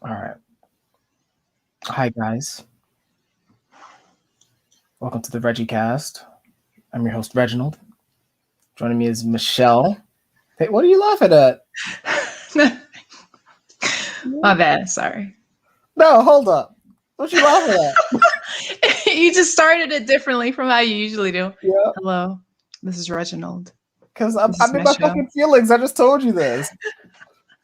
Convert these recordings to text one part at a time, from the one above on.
All right. Hi, guys. Welcome to the RegiCast. I'm your host, Reginald. Joining me is Michelle. Hey, what are you laughing at? My bad. Sorry. No, hold up. What you laughing at? You just started it differently from how you usually do. Yeah, Hello, this is Reginald. because This is I'm in my Michelle. fucking feelings. I just told you this.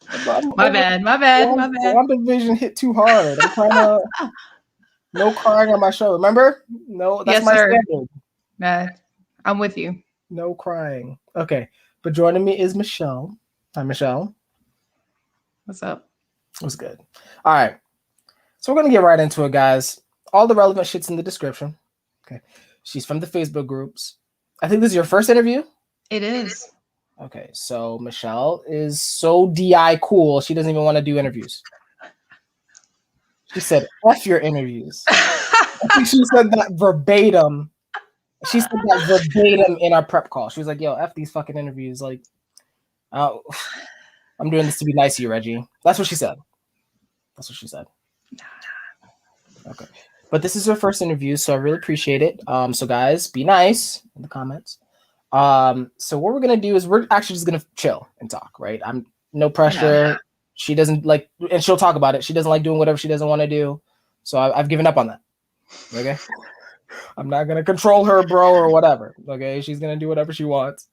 I'm My over bad. My bad. My bad. WandaVision hit too hard. I'm trying to no crying on my show. Remember? No, that's Yes, my sir. standard. I'm with you. No crying. Okay, but joining me is Michelle. Hi, Michelle. What's up? What's good? All right. So we're gonna get right into it, guys. All the relevant shit's in the description. Okay. She's from the Facebook groups. I think this is your first interview. It is. Okay, so Michelle is so DI cool, she doesn't even want to do interviews. She said, F your interviews. I think she said that verbatim. She said that verbatim in our prep call. She was like, yo, F these fucking interviews. Like, I'm doing this to be nice to you, Reggie. That's what she said. That's what she said. Okay. But this is her first interview, so I really appreciate it. So guys, be nice in the comments. So what we're gonna do is we're actually just gonna chill and talk, right? I'm no pressure. Yeah. She doesn't like, and she'll talk about it. She doesn't like doing whatever she doesn't want to do. So I've given up on that. Okay. I'm not gonna control her, bro, or whatever. Okay, she's gonna do whatever she wants.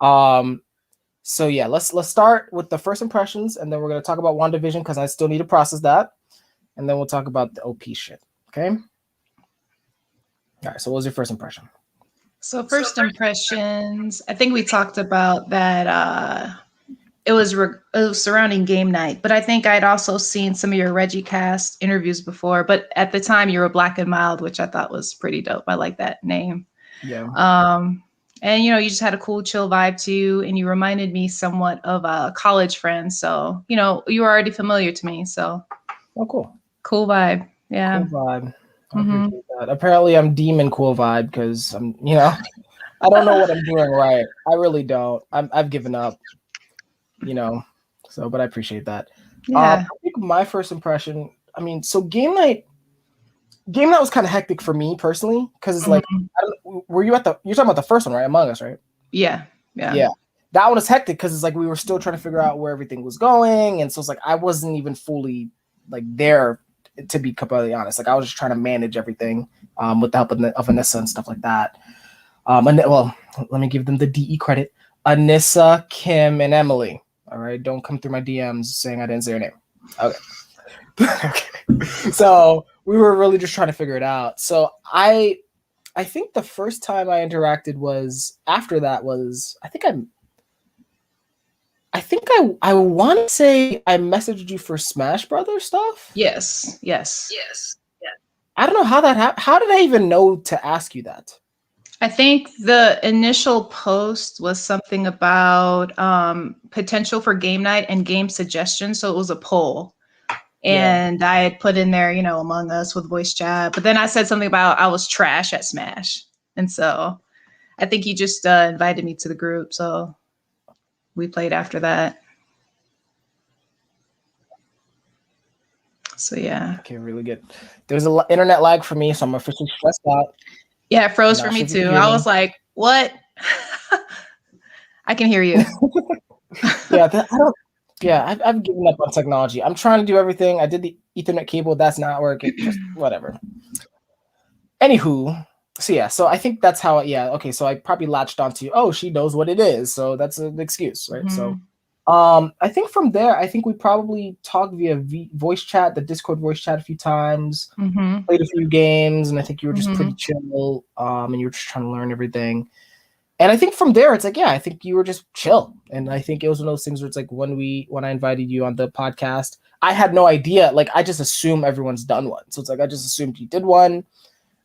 So yeah, let's start with the first impressions, and then we're gonna talk about WandaVision because I still need to process that, and then we'll talk about the OP shit. Okay. All right. So what was your first impression? So first impressions, I think we talked about that. It was surrounding game night, but I think I'd also seen some of your RegiCast interviews before. But at the time, you were Black and Mild, which I thought was pretty dope. I like that name. Yeah. And you just had a cool, chill vibe too, and you reminded me somewhat of a college friend. So you were already familiar to me. So cool vibe. Yeah. Cool vibe. I appreciate that. Apparently, I'm demon cool vibe because I'm, I don't know what I'm doing right. I really don't. I've given up. But I appreciate that. Yeah. I think my first impression. I mean, so game night was kind of hectic for me personally because it's like, you're talking about the first one, right? Among Us, right? Yeah. That one was hectic because it's like we were still trying to figure out where everything was going, and so it's like I wasn't even fully like there, to be completely honest. Like I was just trying to manage everything with the help of Anissa and stuff like that. And well, let me give them the DE credit: Anissa, Kim, and Emily. All right, don't come through my DMs saying I didn't say your name. Okay. Okay. So we were really just trying to figure it out. So I think the first time I interacted was after that was I want to say I messaged you for Smash Brothers stuff. Yes. I don't know how that happened. How did I even know to ask you that? I think the initial post was something about potential for game night and game suggestions. So it was a poll. And I had put in there, Among Us with voice chat. But then I said something about I was trash at Smash. And so I think you just invited me to the group. So we played after that. So yeah. Okay, really good. There's an internet lag for me, so I'm officially stressed out. Yeah, it froze for me too. I was like, what? I can hear you. I've given up on technology. I'm trying to do everything. I did the Ethernet cable. That's not working. Just whatever. Anywho, so I think that's how. So I probably latched onto. Oh, she knows what it is. So that's an excuse, right? So, I think from there, I think we probably talked via voice chat, the Discord voice chat a few times. Played a few games, and I think you were just pretty chill. And you were just trying to learn everything. And I think from there, it's like, I think you were just chill. And I think it was one of those things where it's like when I invited you on the podcast, I had no idea. Like, I just assume everyone's done one. So it's like, I just assumed you did one.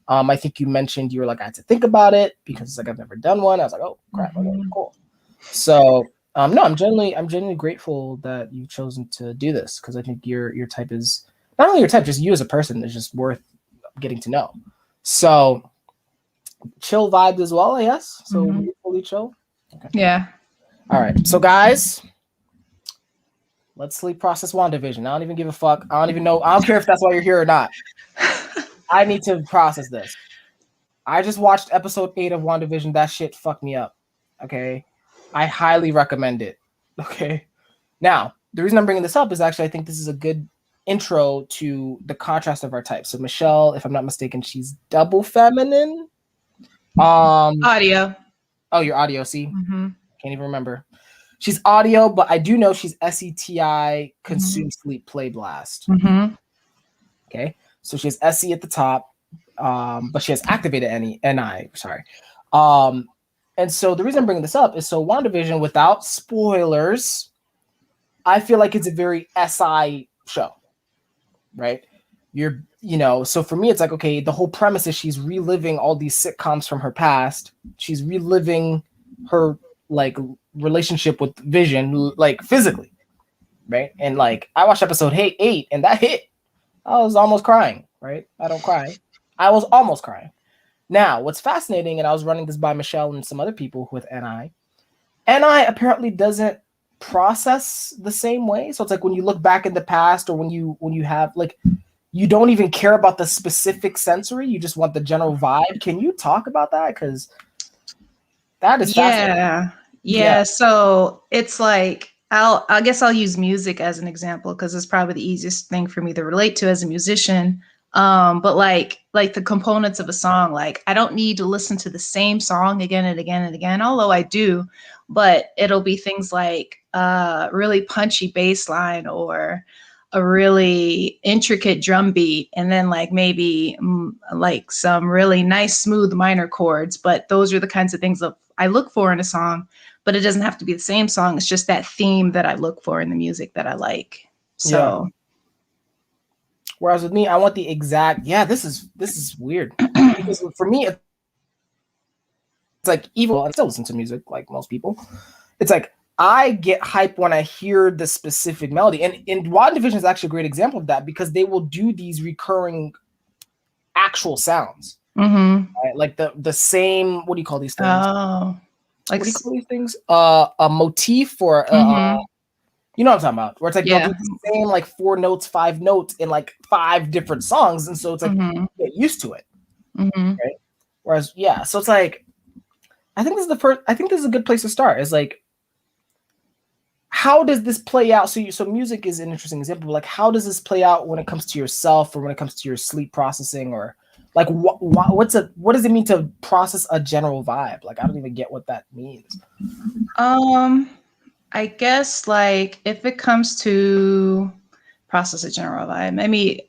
I think you mentioned you were like, I had to think about it because it's like, I've never done one. I was like, oh, crap. Okay, cool. So, no, I'm genuinely grateful that you've chosen to do this because I think your type is not only your type, just you as a person is just worth getting to know. So, chill vibes as well, I guess. So we're fully chill. Okay. Yeah. All right. So guys, let's sleep process WandaVision. I don't even give a fuck. I don't even know. I don't care if that's why you're here or not. I need to process this. I just watched episode 8 of WandaVision. That shit fucked me up. Okay. I highly recommend it. Okay. Now, the reason I'm bringing this up is actually I think this is a good intro to the contrast of our types. So Michelle, if I'm not mistaken, she's double feminine. Audio. Oh, your audio. See, can't even remember. She's audio, but I do know she's SETI, consume, sleep, play, blast. Okay, so she has SE at the top, but she has activated NI. Sorry. And so the reason I'm bringing this up is so WandaVision, without spoilers, I feel like it's a very SI show, right? So for me, it's like, okay, the whole premise is she's reliving all these sitcoms from her past. She's reliving her like relationship with Vision, like physically, right? And like I watched episode 8 and that hit. I was almost crying, right? I don't cry. I was almost crying. Now, what's fascinating, and I was running this by Michelle and some other people with NI apparently doesn't process the same way. So it's like when you look back in the past, or when you have like, you don't even care about the specific sensory, you just want the general vibe. Can you talk about that? Because that is fascinating. Yeah. So it's like I guess I'll use music as an example because it's probably the easiest thing for me to relate to as a musician. But like the components of a song, like I don't need to listen to the same song again and again and again, although I do, but it'll be things like really punchy bass line or a really intricate drum beat, and then like maybe like some really nice smooth minor chords. But those are the kinds of things that I look for in a song, but it doesn't have to be the same song. It's just that theme that I look for in the music that I like. So yeah. Whereas with me, I want the exact, this is weird. Because for me, it's like evil. I still listen to music like most people. It's like I get hype when I hear the specific melody. And WandaVision is actually a great example of that because they will do these recurring actual sounds. Right? Like the same, what do you call these things? Oh, like what do you call these things? A motif or you know what I'm talking about? Where it's like they'll do the same like 4 notes, 5 notes in like 5 different songs, and so it's like you get used to it. Right? Whereas so it's like I think this is a good place to start. Is like, how does this play out? So music is an interesting example. But like, how does this play out when it comes to yourself, or when it comes to your sleep processing, or like what does it mean to process a general vibe? Like, I don't even get what that means. I guess like if it comes to process a general vibe, maybe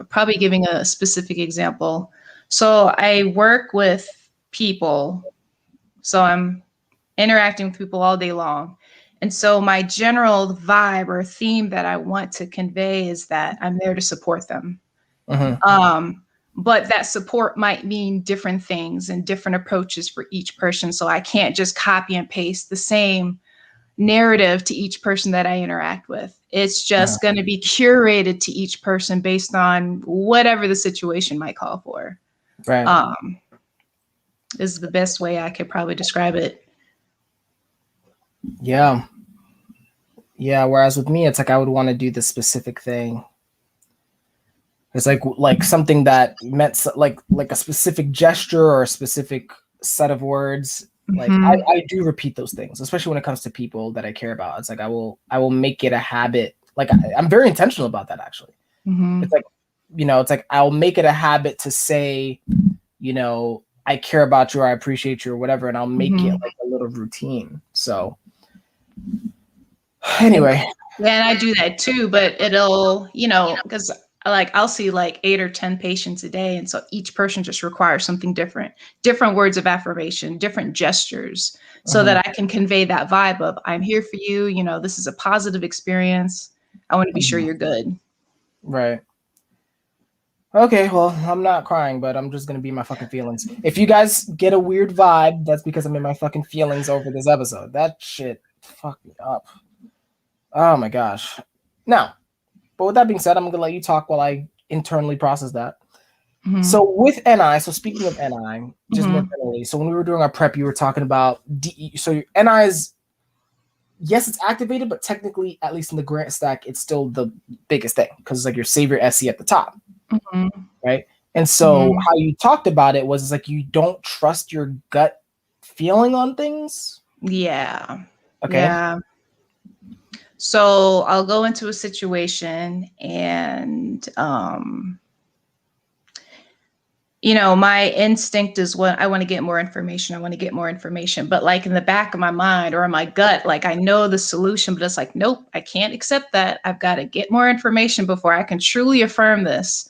probably giving a specific example. So I work with people, so I'm interacting with people all day long. And so my general vibe or theme that I want to convey is that I'm there to support them. But that support might mean different things and different approaches for each person. So I can't just copy and paste the same narrative to each person that I interact with. It's just going to be curated to each person based on whatever the situation might call for. Right. Is the best way I could probably describe it. Yeah. Whereas with me, it's like I would want to do the specific thing. It's like something that meant like a specific gesture or a specific set of words. Like I do repeat those things, especially when it comes to people that I care about. It's like I will make it a habit. Like I'm very intentional about that, actually. It's like, it's like I'll make it a habit to say, I care about you or I appreciate you or whatever, and I'll make it like a little routine. So anyway. Yeah, and I do that too, but it'll, because like I'll see like 8 or 10 patients a day. And so each person just requires something different words of affirmation, different gestures, so that I can convey that vibe of I'm here for you. This is a positive experience. I want to be sure you're good. Right. Okay, well, I'm not crying, but I'm just going to be my fucking feelings. If you guys get a weird vibe, that's because I'm in my fucking feelings over this episode. That shit fucked me up. Oh my gosh. Now, but with that being said, I'm going to let you talk while I internally process that. So with NI, so speaking of NI, just more generally, so when we were doing our prep, you were talking about, so NI is yes, it's activated, but technically, at least in the grant stack, it's still the biggest thing because it's like your savior SC at the top, right? And so how you talked about it was it's like you don't trust your gut feeling on things. Yeah. Okay. Yeah. So I'll go into a situation and you know, my instinct is what I want to get more information. I want to get more information. But like in the back of my mind or in my gut, like I know the solution, but it's like, nope, I can't accept that. I've got to get more information before I can truly affirm this.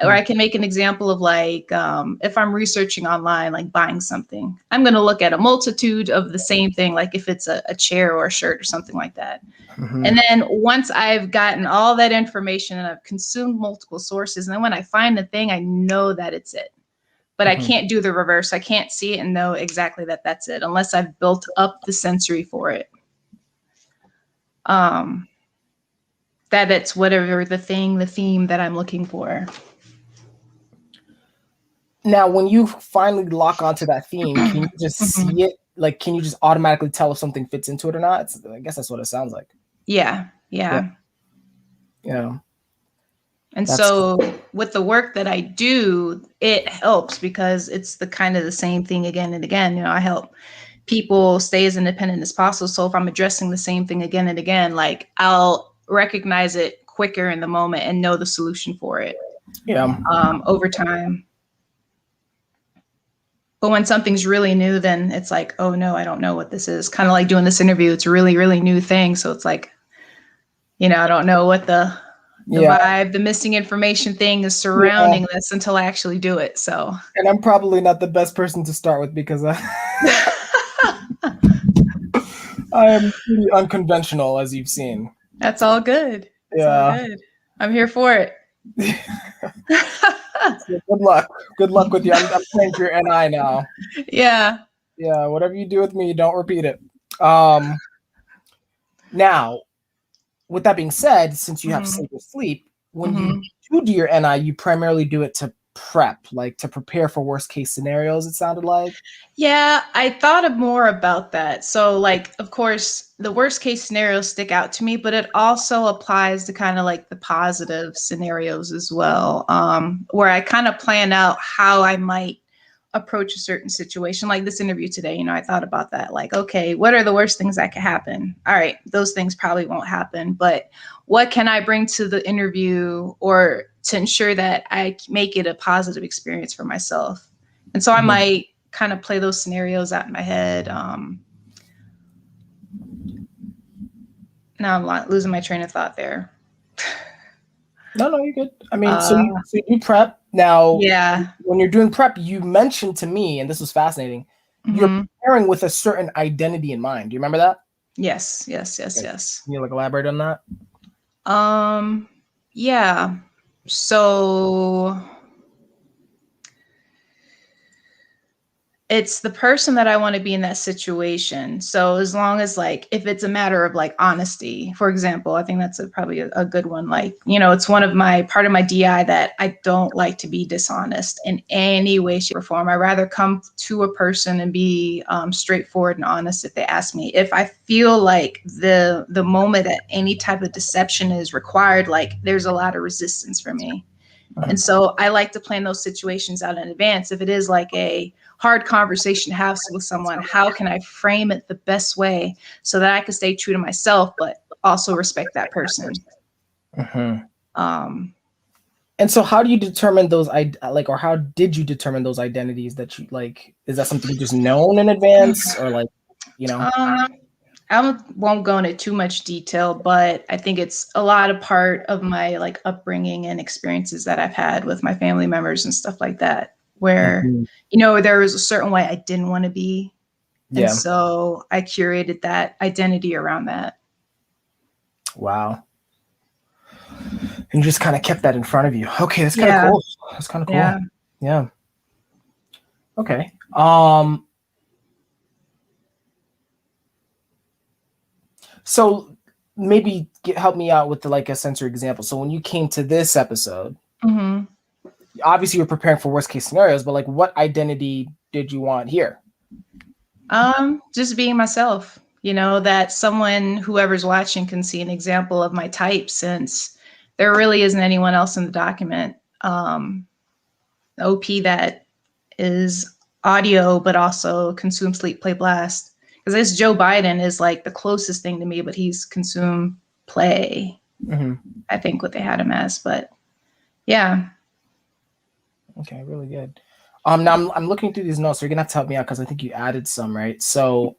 Or I can make an example of like, if I'm researching online, like buying something, I'm going to look at a multitude of the same thing, like if it's a chair or a shirt or something like that. And then once I've gotten all that information and I've consumed multiple sources, and then when I find the thing, I know that it's it. But I can't do the reverse. I can't see it and know exactly that that's it unless I've built up the sensory for it. That it's whatever the theme that I'm looking for. Now, when you finally lock onto that theme, can you just see it? Like, can you just automatically tell if something fits into it or not? I guess that's what it sounds like. Yeah. And so with the work that I do, it helps because it's the kind of the same thing again and again. You know, I help people stay as independent as possible. So if I'm addressing the same thing again and again, like I'll recognize it quicker in the moment and know the solution for it. Yeah. Over time. But when something's really new, then it's like, oh no, I don't know what this is. Kind of like doing this interview. It's a really, really new thing. So it's like, you know, I don't know what the vibe, the missing information thing is surrounding this until I actually do it. So, and I'm probably not the best person to start with because I am pretty unconventional, as you've seen. That's all good. That's all good. I'm here for it. So good luck. Good luck with you. I'm playing for your NI now. Yeah. Yeah. Whatever you do with me, don't repeat it. Now, with that being said, since you have safer sleep, when you do your NI, you primarily do it to prep, like to prepare for worst case scenarios, it sounded like. Yeah, I thought more about that. So like, of course, the worst case scenarios stick out to me, but it also applies to kind of like the positive scenarios as well, where I kind of plan out how I might approach a certain situation. Like this interview today, you know, I thought about that. Like, okay, what are the worst things that could happen? All right, those things probably won't happen, but what can I bring to the interview or to ensure that I make it a positive experience for myself? And so I might kind of play those scenarios out in my head. Now I'm losing my train of thought there. No, you're good. I mean, so you prep now. Yeah. When you're doing prep, you mentioned to me, and this was fascinating, you're preparing with a certain identity in mind. Do you remember that? Yes. Can you like elaborate on that? Yeah. So it's the person that I want to be in that situation. So as long as like, if it's a matter of like honesty, for example, I think that's probably a good one. Like, you know, it's part of my DI that I don't like to be dishonest in any way, shape or form. I rather come to a person and be straightforward and honest if they ask me. If I feel like the moment that any type of deception is required, like there's a lot of resistance for me. And so I like to plan those situations out in advance. If it is like a hard conversation to have with someone, how can I frame it the best way so that I can stay true to myself, but also respect that person? And so how do you determine those, or how did you determine those identities that you like? Is that something you just known in advance or like, you know? I won't go into too much detail, but I think it's a lot of part of my like upbringing and experiences that I've had with my family members and stuff like that, where, you know, there was a certain way I didn't want to be. And so I curated that identity around that. Wow. And you just kind of kept that in front of you. Okay, that's kind of cool. That's kind of cool. Yeah. Okay. So maybe help me out with like a sensory example. So when you came to this episode, obviously you're preparing for worst case scenarios, but like what identity did you want here? Just being myself. that whoever's watching can see an example of my type, since there really isn't anyone else in the document. OP that is audio, but also consume, sleep, play, blast. Because this Joe Biden is like the closest thing to me, but he's consume, play. I think what they had him as, but yeah. Okay, really good. Now I'm looking through these notes, so you're gonna have to help me out because I think you added some, right? So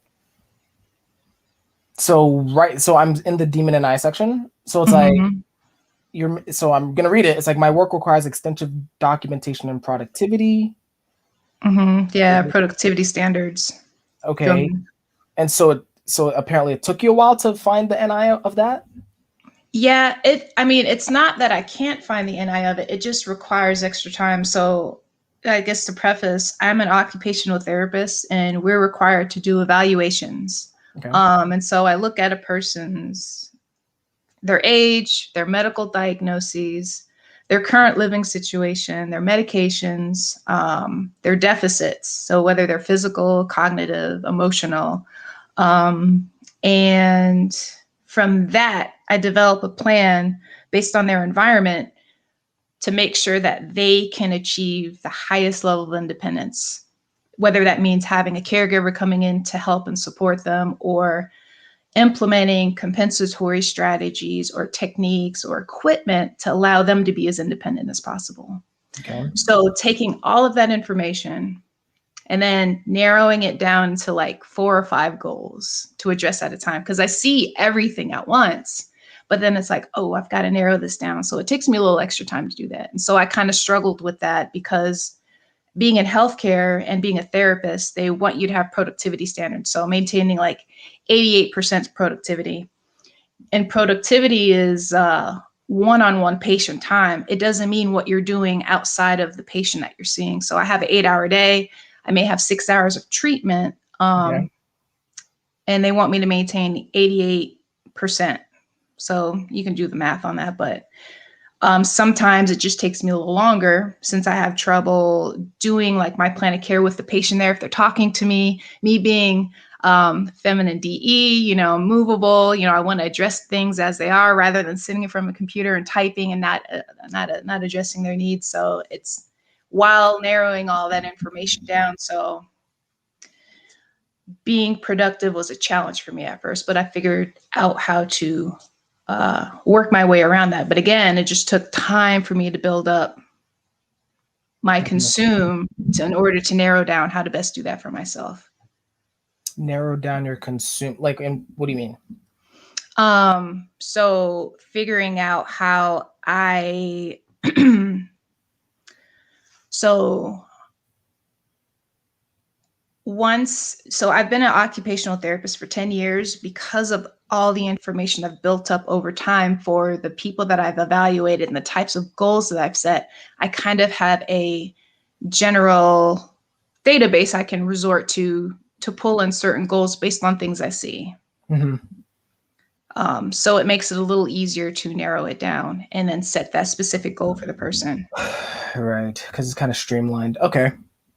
I'm in the demon and I section. So it's like so I'm gonna read it. It's like my work requires extensive documentation and productivity. Yeah, productivity standards. Okay. And so apparently it took you a while to find the NI of that? Yeah, it's not that I can't find the NI of it. It just requires extra time. So I guess to preface, I'm an occupational therapist and we're required to do evaluations. Okay. And so I look at a person's, their age, their medical diagnoses, their current living situation, their medications, their deficits. So whether they're physical, cognitive, emotional. And from that, I develop a plan based on their environment to make sure that they can achieve the highest level of independence, whether that means having a caregiver coming in to help and support them, or implementing compensatory strategies or techniques or equipment to allow them to be as independent as possible. Okay. So taking all of that information and then narrowing it down to like 4 or 5 goals to address at a time. Because I see everything at once, but then it's like, oh, I've got to narrow this down. So it takes me a little extra time to do that. And so I kind of struggled with that because being in healthcare and being a therapist, they want you to have productivity standards. So maintaining like 88% productivity. And productivity is one-on-one patient time. It doesn't mean what you're doing outside of the patient that you're seeing. So I have an 8-hour day. I may have 6 hours of treatment, and they want me to maintain 88%. So you can do the math on that, but sometimes it just takes me a little longer since I have trouble doing like my plan of care with the patient there. If they're talking to me being feminine DE, movable, I want to address things as they are rather than sitting in front of a computer and typing and not addressing their needs. So it's while narrowing all that information down. So being productive was a challenge for me at first, but I figured out how to work my way around that. But again, it just took time for me to build up my consume in order to narrow down how to best do that for myself. Narrow down your consume, like, and what do you mean? So figuring out how I so I've been an occupational therapist for 10 years because of all the information I've built up over time for the people that I've evaluated and the types of goals that I've set. I kind of have a general database I can resort to pull in certain goals based on things I see. So it makes it a little easier to narrow it down and then set that specific goal for the person. Right, because it's kind of streamlined. Okay.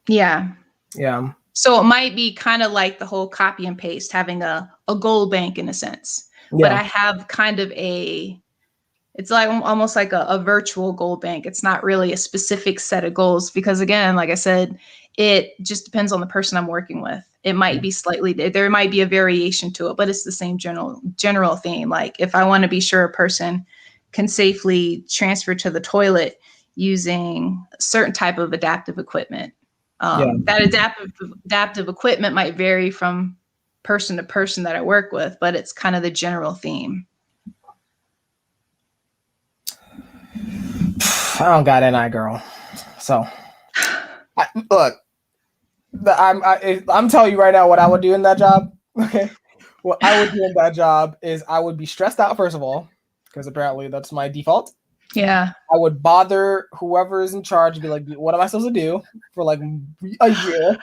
Yeah. Yeah. So it might be kind of like the whole copy and paste, having a goal bank in a sense. Yeah. But I have kind of it's like almost like a virtual goal bank. It's not really a specific set of goals because, again, like I said, it just depends on the person I'm working with. It might be there might be a variation to it, but it's the same general theme. Like if I want to be sure a person can safely transfer to the toilet using a certain type of adaptive equipment. That adaptive equipment might vary from person to person that I work with, but it's kind of the general theme. I don't got NI, girl. So, look, I'm telling you right now what I would do in that job. Okay, what I would do in that job is I would be stressed out first of all, because apparently that's my default. Yeah. I would bother whoever is in charge, be like, what am I supposed to do for like a year?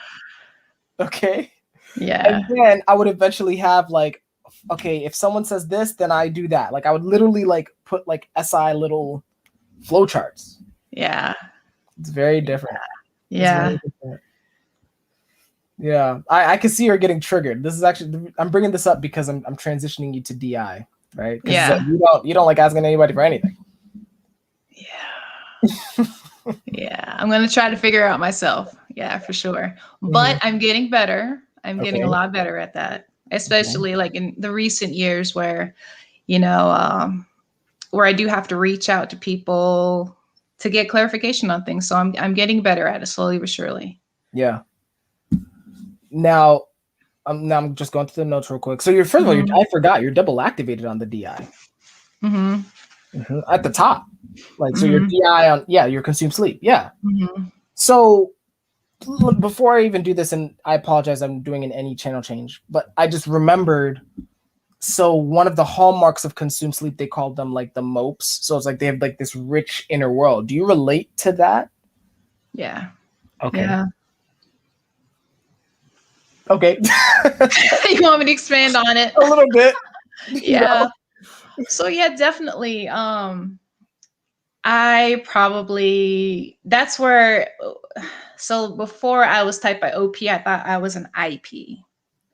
Okay. Yeah. And then I would eventually have like, okay, if someone says this, then I do that. Like I would literally like put like SI little flowcharts. Yeah. It's very different. Yeah. It's very different. Yeah, I can see her getting triggered. This is actually, I'm bringing this up because I'm transitioning you to DI, right? Because Yeah. you don't like asking anybody for anything. Yeah. Yeah. I'm gonna try to figure out myself. Yeah, for sure. But I'm getting better. I'm getting a Okay. lot better at that, Okay. especially like in the recent years where, you know, where I do have to reach out to people to get clarification on things. So I'm getting better at it slowly but surely. Yeah. Now, now I'm just going through the notes real quick. So you're, first of all, Mm-hmm. I forgot you're double activated on the DI. Mm-hmm. At the top. Like, so your Mm-hmm. DI on, yeah, your consume sleep. Yeah. Mm-hmm. So before I even do this, and I apologize, I'm doing an any channel change, but I just remembered. So one of the hallmarks of consume sleep, they called them like the mopes. So it's like they have like this rich inner world. Do you relate to that? Yeah. Okay. Yeah. Okay. You want me to expand on it? A little bit. Yeah. So yeah, definitely. I probably that's where so before I was typed by OP, I thought I was an IP.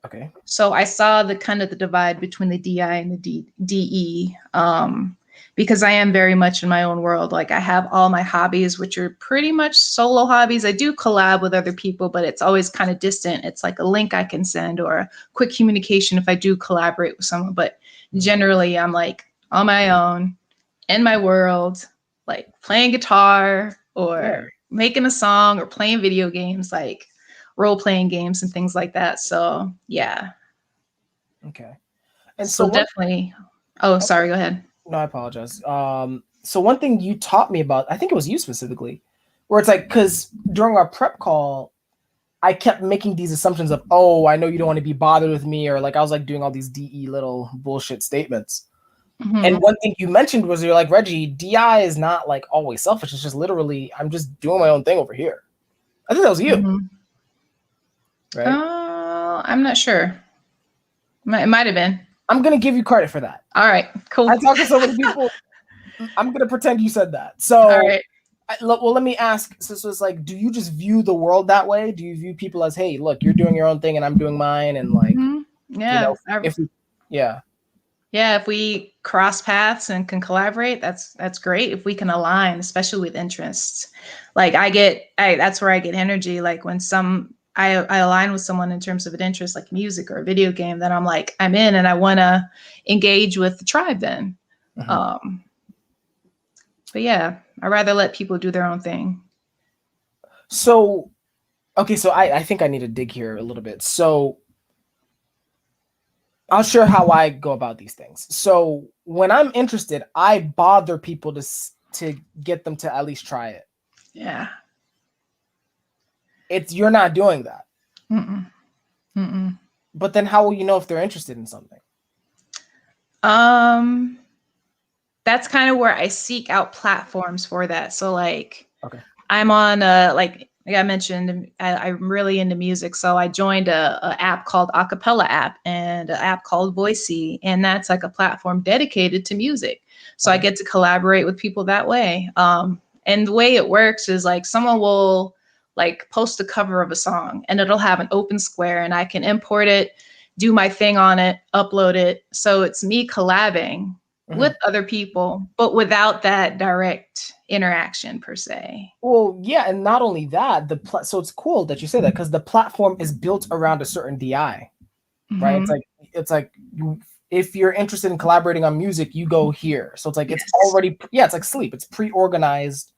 Okay. So I saw the kind of the divide between the DI and the DE, because I am very much in my own world. Like I have all my hobbies, which are pretty much solo hobbies. I do collab with other people, but it's always kind of distant. It's like a link I can send or a quick communication if I do collaborate with someone. But generally, I'm like on my own in my world, like playing guitar or making a song or playing video games, like role playing games and things like that. So yeah. Okay. And so So one, definitely. Oh, sorry. Go ahead. no, I apologize. So one thing you taught me about, I think it was you specifically, where it's like, because during our prep call, I kept making these assumptions of, oh, I know you don't want to be bothered with me, or like I was like doing all these DE little bullshit statements. And one thing you mentioned was you're like, Reggie, DI is not like always selfish. It's just literally, I'm just doing my own thing over here. I think that was you. Right? I'm not sure. It might have been. I'm going to give you credit for that. All right, cool. I talked to so many people. I'm going to pretend you said that. So, all right. Well, let me ask. So it's like, do you just view the world that way? Do you view people as, hey, look, you're doing your own thing and I'm doing mine? And like, yeah, if we, yeah. Yeah, if we cross paths and can collaborate, that's great. If we can align, especially with interests, like that's where I get energy. Like when I align with someone in terms of an interest, like music or a video game, then I'm like I'm in, and I want to engage with the tribe. Then, but yeah, I rather let people do their own thing. So, okay, so I think I need to dig here a little bit. So I'll share how I go about these things. So when I'm interested, I bother people to get them to at least try it. Yeah. You're not doing that. Mm-mm. Mm-mm. But then how will you know if they're interested in something? That's kind of where I seek out platforms for that. So like, okay, I'm on like I mentioned, I'm really into music. So I joined a app called Acapella app and an app called Voicey. And that's like a platform dedicated to music. So I get to collaborate with people that way. And the way it works is like someone will like post a cover of a song and it'll have an open square and I can import it, do my thing on it, upload it. So it's me collabing with other people, but without that direct interaction per se. Well, yeah, and not only that, so it's cool that you say that because the platform is built around a certain DI, right? It's like if you're interested in collaborating on music, you go here. So it's like it's already it's like sleep. It's pre-organized.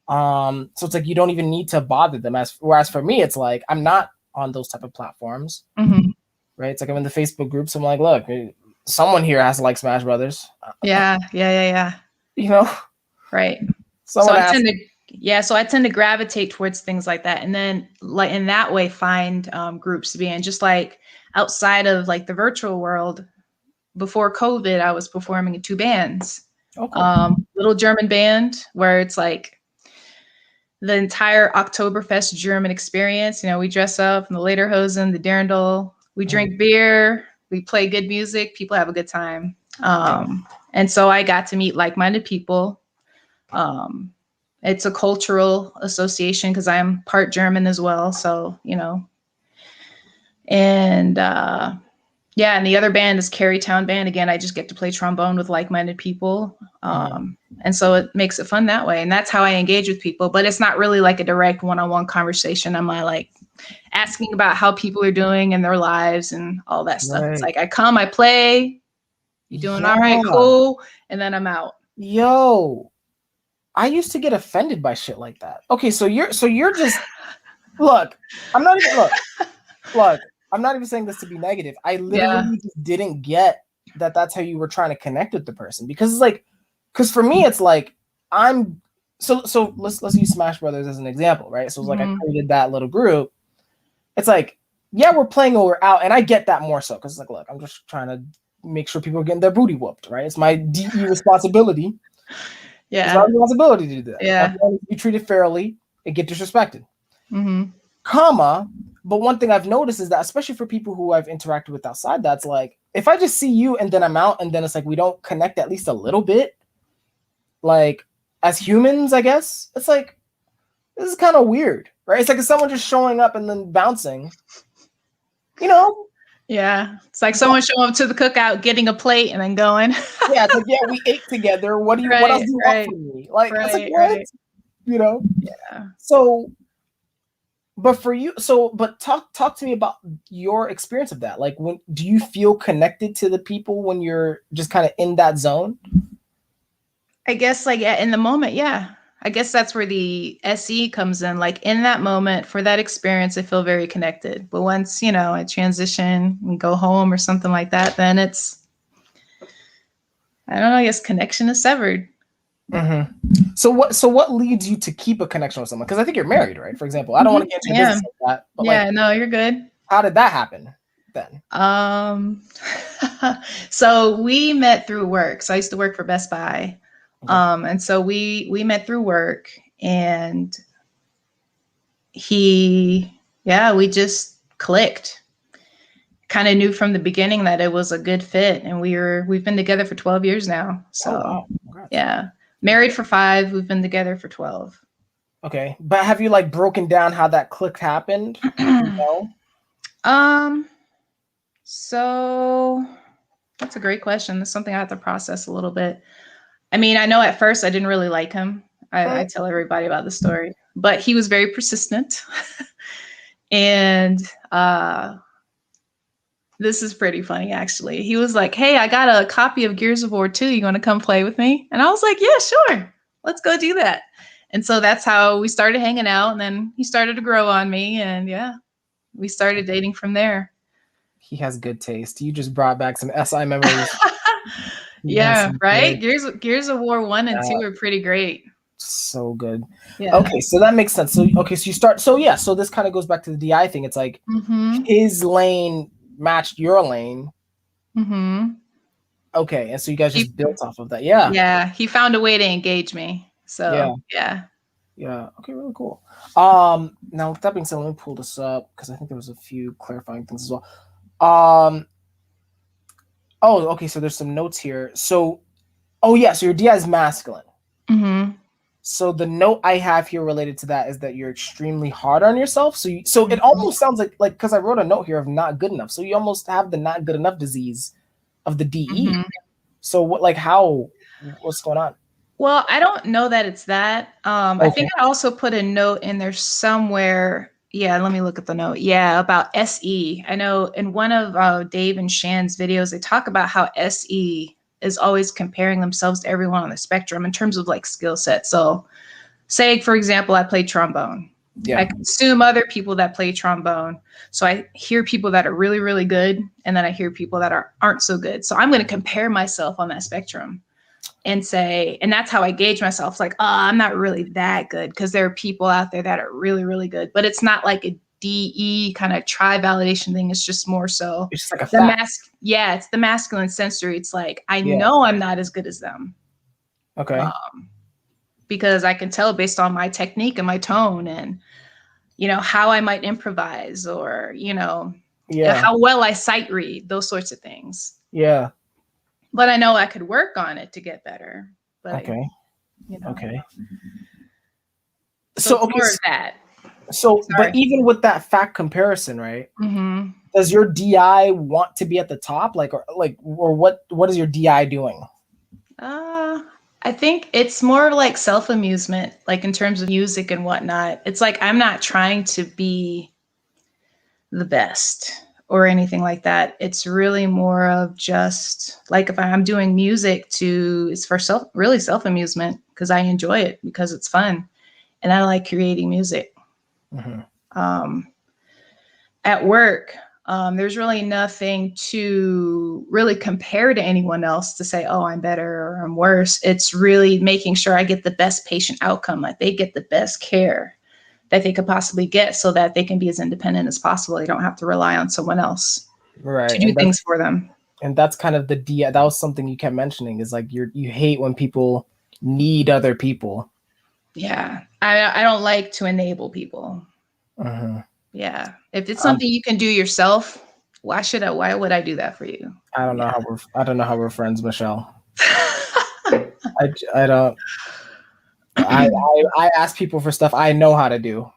So it's like you don't even need to bother them. Whereas for me, it's like I'm not on those type of platforms, right? It's like I'm in the Facebook groups. I'm like, look, someone here has to like Smash Brothers. Yeah. You know, right. Someone so I tend to gravitate towards things like that, and then like in that way find groups to be in. Just like outside of like the virtual world, before COVID, I was performing in 2 bands. Little German band where it's like the entire Oktoberfest German experience. You know, we dress up in the Lederhosen, the Dirndl, we drink beer, we play good music, people have a good time. And so I got to meet like-minded people. It's a cultural association because I'm part German as well. So, you know, And yeah, and the other band is Carytown Band. Again, I just get to play trombone with like-minded people. And so it makes it fun that way. And that's how I engage with people. But it's not really like a direct one-on-one conversation. I'm like asking about how people are doing in their lives and all that stuff. It's like I come, I play, you doing all right, cool, and then I'm out. Yo, I used to get offended by shit like that. Okay, so you're just look, I'm not even saying this to be negative. I literally just didn't get that that's how you were trying to connect with the person, because it's like, because for me it's like I'm so let's use Smash Brothers as an example, right? So it's like I created that little group. It's like, yeah, we're playing or we're out, and I get that more so because it's like, look, I'm just trying to make sure people are getting their booty whooped, right? It's my DE responsibility. Yeah, it's my responsibility to do that. Yeah, everyone needs to be treated fairly and get disrespected. Comma, but one thing I've noticed is that, especially for people who I've interacted with outside, that's like, if I just see you and then I'm out, and then it's like we don't connect at least a little bit, like as humans, I guess it's like, this is kind of weird, right? It's like if someone just showing up and then bouncing, you know. Yeah, it's like someone showing up to the cookout, getting a plate, and then going. Yeah, it's like, yeah, we ate together. What do you? What else do you want from me? Like, it's like, what? You know? Yeah. So, but for you, but talk to me about your experience of that. Like, when do you feel connected to the people when you're just kind of in that zone? I guess, like, in the moment, yeah. I guess that's where the SE comes in. Like, in that moment, for that experience, I feel very connected. But once, I transition and go home or something like that, then it's, I don't know, I guess connection is severed. So what leads you to keep a connection with someone? Because I think you're married, right? For example, I don't want to get into business like that. But yeah, no, you're good. How did that happen then? So we met through work. So I used to work for Best Buy. And so we met through work, and we just clicked. Kind of knew from the beginning that it was a good fit, and we've been together for 12 years now. So yeah, married for 5, we've been together for 12. Okay, but have you like broken down how that click happened? So that's a great question. That's something I have to process a little bit. I mean, I know at first I didn't really like him. I tell everybody about the story, but he was very persistent. And this is pretty funny, actually. He was like, hey, I got a copy of Gears of War 2. You want to come play with me? And I was like, yeah, sure. Let's go do that. And so that's how we started hanging out. And then he started to grow on me. And yeah, we started dating from there. He has good taste. You just brought back some SI memories. Yeah, right? Gears of War 1 and 2 are pretty great. So good. Yeah. Okay, so that makes sense. So you start. So yeah, so this kind of goes back to the DI thing. It's like his lane matched your lane. Okay, and so you guys just built off of that. Yeah. Yeah, he found a way to engage me. So yeah. Okay, really cool. Now with that being said, let me pull this up because I think there was a few clarifying things as well. Oh, okay. So there's some notes here. So, so your DI is masculine. So the note I have here related to that is that you're extremely hard on yourself. So it almost sounds like because I wrote a note here of not good enough. So you almost have the not good enough disease of the DE. So what's going on? Well, I don't know that it's that. I think I also put a note in there somewhere. Yeah, let me look at the note. Yeah, about SE. I know in one of Dave and Shan's videos, they talk about how SE is always comparing themselves to everyone on the spectrum in terms of like skill set. So say, for example, I play trombone. Yeah. I consume other people that play trombone. So I hear people that are really, really good, and then I hear people that aren't so good. So I'm going to compare myself on that spectrum and say, and that's how I gauge myself. Like, I'm not really that good, because there are people out there that are really, really good. But it's not like a DE kind of tri-validation thing. It's just more so it's just like a fact. It's the masculine sensory. It's like, I know I'm not as good as them. Okay. Because I can tell based on my technique and my tone and, how I might improvise or, how well I sight read, those sorts of things. Yeah. But I know I could work on it to get better. But okay. So that. So, but even with that fact comparison, right? does your DI want to be at the top? Or what is your DI doing? I think it's more like self-amusement, like in terms of music and whatnot. It's like I'm not trying to be the best or anything like that. It's really more of just like if I'm doing music it's for really self-amusement because I enjoy it because it's fun and I like creating music. At work, there's really nothing to really compare to anyone else to say, oh, I'm better or I'm worse. It's really making sure I get the best patient outcome, like they get the best care that they could possibly get so that they can be as independent as possible. They don't have to rely on someone else to do things for them. And that's kind of the DI. That was something you kept mentioning is like you hate when people need other people. Yeah. I don't like to enable people. Yeah. If it's something you can do yourself, why would I do that for you? I don't know how we're friends, Michelle. I don't. I ask people for stuff I know how to do.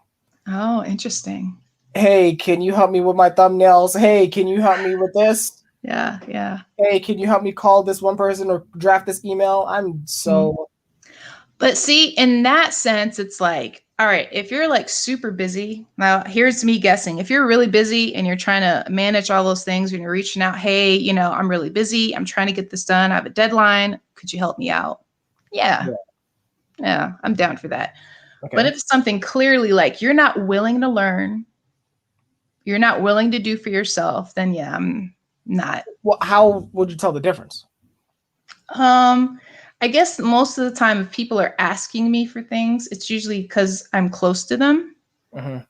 Oh, interesting. Hey, can you help me with my thumbnails? Hey, can you help me with this? Yeah, yeah. Hey, can you help me call this one person or draft this email? I'm so. But see, in that sense, it's like, all right, if you're like super busy, now here's me guessing. If you're really busy and you're trying to manage all those things and you're reaching out, hey, I'm really busy. I'm trying to get this done. I have a deadline. Could you help me out? Yeah. I'm down for that. Okay. But if it's something clearly like you're not willing to learn, you're not willing to do for yourself, then yeah, I'm not. Well, how would you tell the difference? I guess most of the time if people are asking me for things, it's usually because I'm close to them.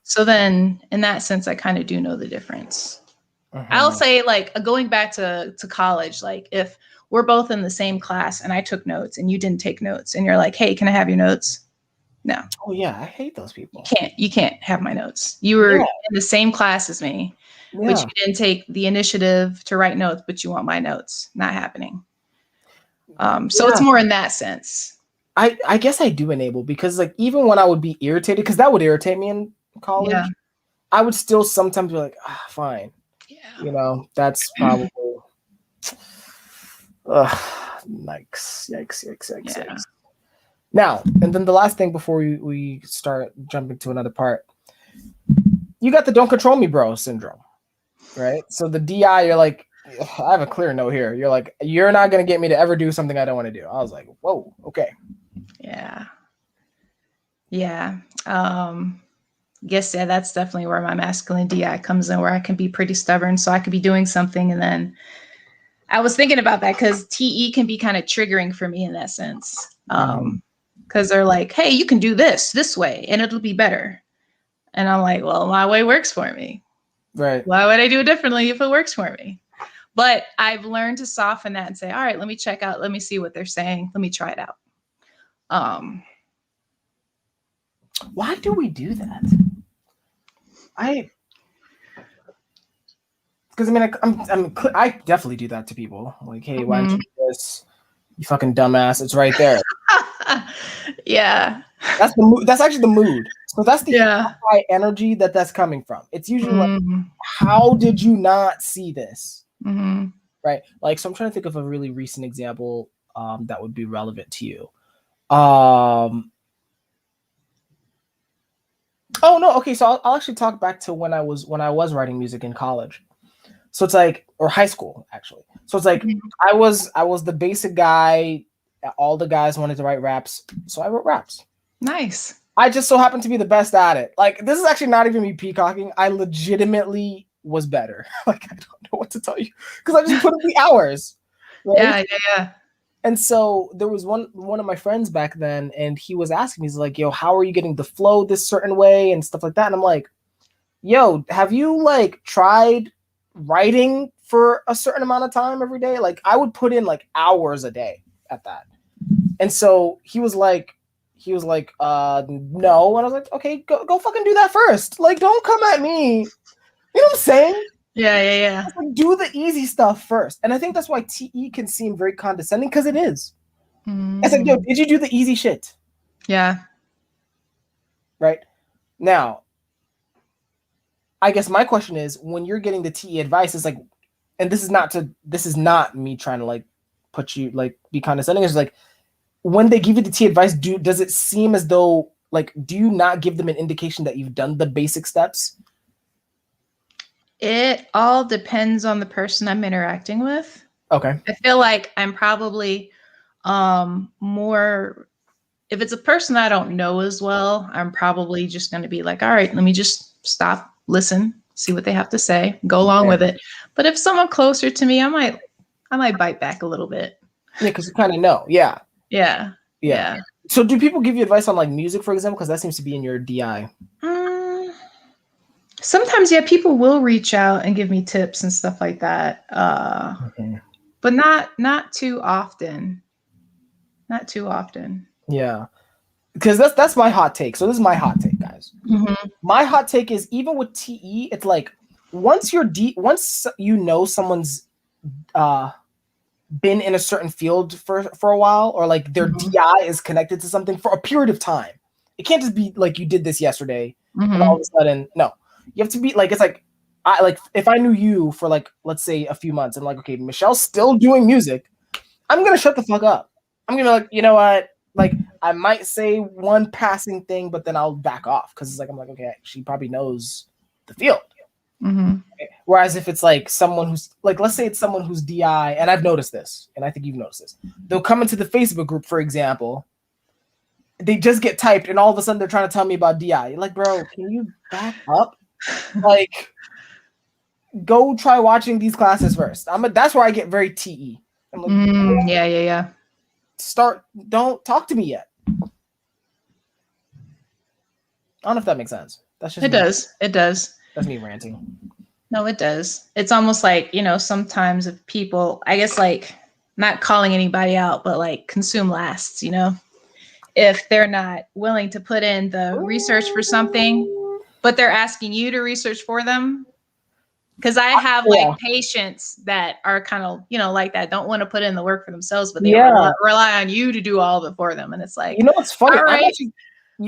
So then in that sense, I kind of do know the difference. I'll say like going back to college, like if we're both in the same class and I took notes and you didn't take notes and you're like, hey, can I have your notes? No. Oh yeah, I hate those people. You can't have my notes. You were in the same class as me, but you didn't take the initiative to write notes, but you want my notes. Not happening. So it's more in that sense. I guess I do enable because like even when I would be irritated, because that would irritate me in college, I would still sometimes be like, fine. Yeah. That's probably yikes. Now, and then the last thing before we start jumping to another part, you got the don't control me bro syndrome, right? So the DI, you're like, I have a clear note here. You're like, you're not going to get me to ever do something I don't want to do. I was like, whoa, okay. Yeah. Guess that's definitely where my masculine DI comes in, where I can be pretty stubborn. So I could be doing something and then I was thinking about that because TE can be kind of triggering for me in that sense. Because they're like, hey, you can do this way and it'll be better. And I'm like, well, my way works for me. Right. Why would I do it differently if it works for me? But I've learned to soften that and say, all right, let me check out. Let me see what they're saying. Let me try it out. Why do we do that? Because I mean, I definitely do that to people. Like, hey, why don't you do this? You fucking dumbass! It's right there. Yeah, that's the mood. That's actually the mood. So that's the high energy that's coming from. It's usually like, how did you not see this? Right? Like, so I'm trying to think of a really recent example that would be relevant to you. Oh no, okay. So I'll actually talk back to when I was writing music in college. So it's like, or high school actually. So it's like I was the basic guy. All the guys wanted to write raps, so I wrote raps. Nice. I just so happened to be the best at it. Like, this is actually not even me peacocking. I legitimately was better. Like, I don't know what to tell you because I just put in the hours. Right? Yeah. And so there was one of my friends back then, and he was asking me, he's like, yo, how are you getting the flow this certain way and stuff like that? And I'm like, yo, have you like tried writing for a certain amount of time every day? Like, I would put in like hours a day at that. And so he was like, no. And I was like, okay, go fucking do that first. Like, don't come at me. You know what I'm saying? Yeah. Like, do the easy stuff first. And I think that's why TE can seem very condescending, because it is. It's like, yo, did you do the easy shit? Yeah. Right? Now, I guess my question is, when you're getting the TE advice, it's like, and this is not me trying to like put you like be condescending. It's like when they give you the TE advice, does it seem as though like do you not give them an indication that you've done the basic steps? It all depends on the person I'm interacting with. Okay. I feel like I'm probably more, if it's a person I don't know as well, I'm probably just going to be like, all right, let me just stop, listen, see what they have to say, go along with it. But if someone closer to me, I might bite back a little bit. Yeah, because you kind of know. Yeah. Yeah. So do people give you advice on like music, for example? Because that seems to be in your DI. Sometimes, yeah, people will reach out and give me tips and stuff like that. But not too often. Not too often. Yeah. Because that's my hot take. So this is my hot take, guys. Mm-hmm. My hot take is even with TE, it's like once you know someone's been in a certain field for a while, or like their DI is connected to something for a period of time. It can't just be like you did this yesterday and all of a sudden, no. You have to be like, it's like I like if I knew you for like let's say a few months, I'm like, okay, Michelle's still doing music. I'm gonna shut the fuck up. I'm gonna be like, you know what? Like I might say one passing thing, but then I'll back off because it's like I'm like, okay, she probably knows the field. Okay? Whereas if it's like someone who's like, let's say it's someone who's DI, and I've noticed this, and I think you've noticed this. They'll come into the Facebook group, for example. They just get typed, and all of a sudden they're trying to tell me about DI. You're like, bro, can you back up? Like, go try watching these classes first. That's where I get very TE. I'm like, yeah. Don't talk to me yet. I don't know if that makes sense. That's just It does. That's me ranting. No, it does. It's almost like, sometimes if people, I guess like not calling anybody out, but like consume lasts, if they're not willing to put in the research for something, but they're asking you to research for them. Because I have like patients that are kind of, like that, don't want to put in the work for themselves, but they rely on you to do all of it for them. And it's like, what's funny? All right.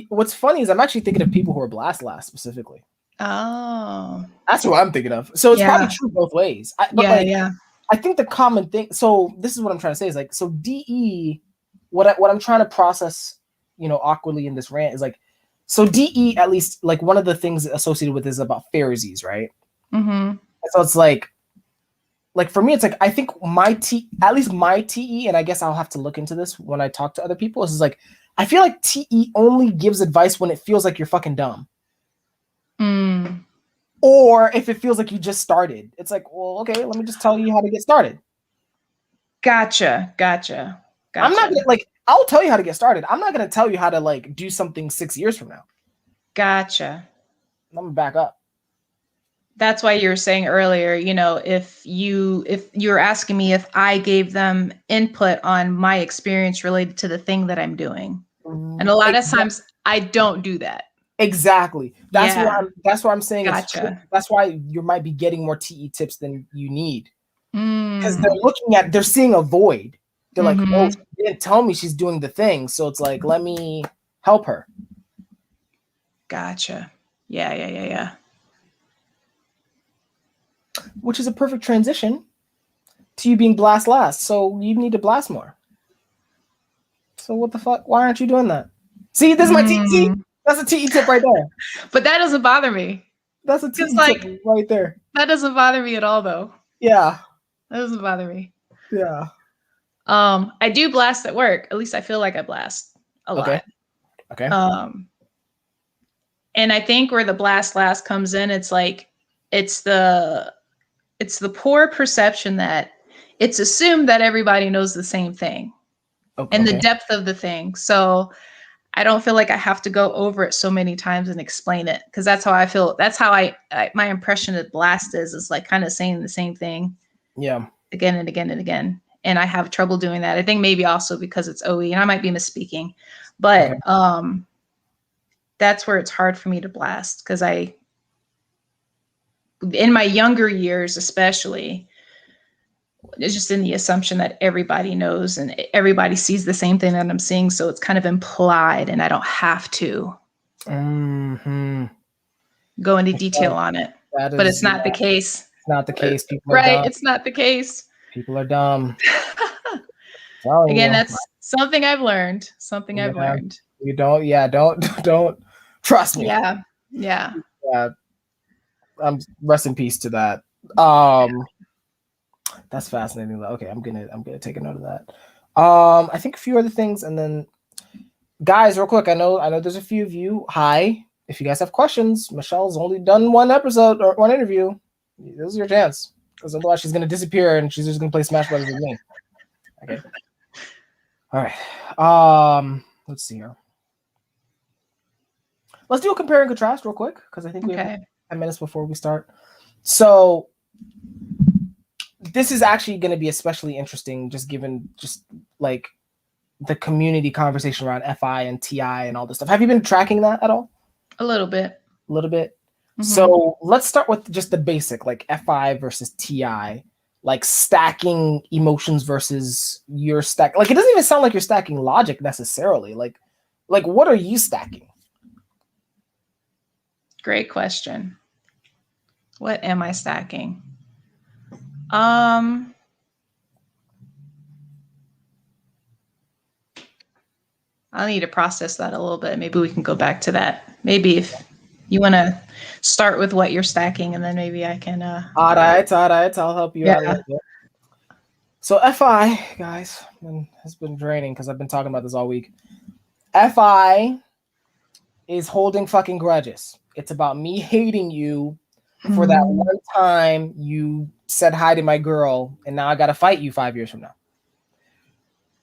What's funny is I'm actually thinking of people who are blast specifically. Oh, that's what I'm thinking of. So it's probably true both ways. I think the common thing. So this is what I'm trying to say is like, so DE, what I'm trying to process, awkwardly in this rant is like, so DE, at least like one of the things associated with is about Pharisees, right? So it's like for me, it's like I think at least my TE, and I guess I'll have to look into this when I talk to other people. Is like I feel like TE only gives advice when it feels like you're fucking dumb. Or if it feels like you just started. It's like, well, okay, let me just tell you how to get started. Gotcha. I'm not gonna I'll tell you how to get started. I'm not gonna tell you how to like do something 6 years from now. Gotcha. I'm gonna back up. That's why you were saying earlier, if you're asking me if I gave them input on my experience related to the thing that I'm doing. And a lot of times I don't do that. Exactly. That's why I'm saying Gotcha. That's why you might be getting more TE tips than you need. Because they're seeing a void. They're like, oh, she didn't tell me she's doing the thing. So it's like, let me help her. Gotcha. Yeah. Which is a perfect transition to you being blast last. So you need to blast more. So what the fuck? Why aren't you doing that? See, this is my TE. That's a TE tip right there. But that doesn't bother me. That's a TE tip right there. That doesn't bother me at all, though. Yeah. That doesn't bother me. Yeah. I do blast at work. At least I feel like I blast a lot. Okay. And I think where the blast last comes in, it's like it's the poor perception that it's assumed that everybody knows the same thing and the depth of the thing. So I don't feel like I have to go over it so many times and explain it, because that's how I feel. That's how my impression of blast is like kind of saying the same thing. Yeah. Again and again and again. And I have trouble doing that. I think maybe also because it's OE, and I might be misspeaking, but that's where it's hard for me to blast, because in my younger years, especially, it's just in the assumption that everybody knows and everybody sees the same thing that I'm seeing. So it's kind of implied, and I don't have to go into detail on it. That But is it's not the case. not the case. People are Right? dumb. It's not the case. People are dumb. Telling Again, you. that's something I've learned. Something I've Yeah, learned. you don't. Yeah, don't trust me. Yeah. Yeah. Yeah, rest in peace to that. Um, that's fascinating. Okay, I'm gonna take a note of that. I think a few other things, and then guys, real quick. I know there's a few of you. Hi, if you guys have questions, Michelle's only done one episode or one interview. This is your chance, because otherwise she's gonna disappear and she's just gonna play Smash Brothers with me. Okay. All right. Let's see here. Let's do a compare and contrast real quick, because I think we have 10 minutes before we start. So this is actually going to be especially interesting, just given like the community conversation around FI and TI and all this stuff. Have you been tracking that at all? A little bit. A little bit. Mm-hmm. So let's start with just the basic, like FI versus TI, like stacking emotions versus your stack. Like, it doesn't even sound like you're stacking logic necessarily. Like what are you stacking? Great question. What am I stacking? I need to process that a little bit. Maybe we can go back to that. Maybe if you want to start with what you're stacking, and then maybe I can. All right. I'll help you out a little bit. So FI, guys, has been draining because I've been talking about this all week. FI is holding fucking grudges. It's about me hating you for that one time you said hi to my girl, and now I got to fight you 5 years from now.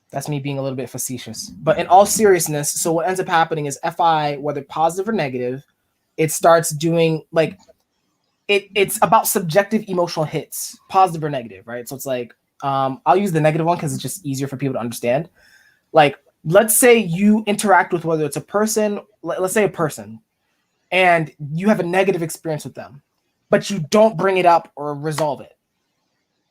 That's me being a little bit facetious. But in all seriousness, so what ends up happening is FI, whether positive or negative, it starts doing like it's about subjective emotional hits, positive or negative, right? So it's like, I'll use the negative one because it's just easier for people to understand. Like, let's say you interact with, whether it's a person, let's say a person, and you have a negative experience with them, but you don't bring it up or resolve it.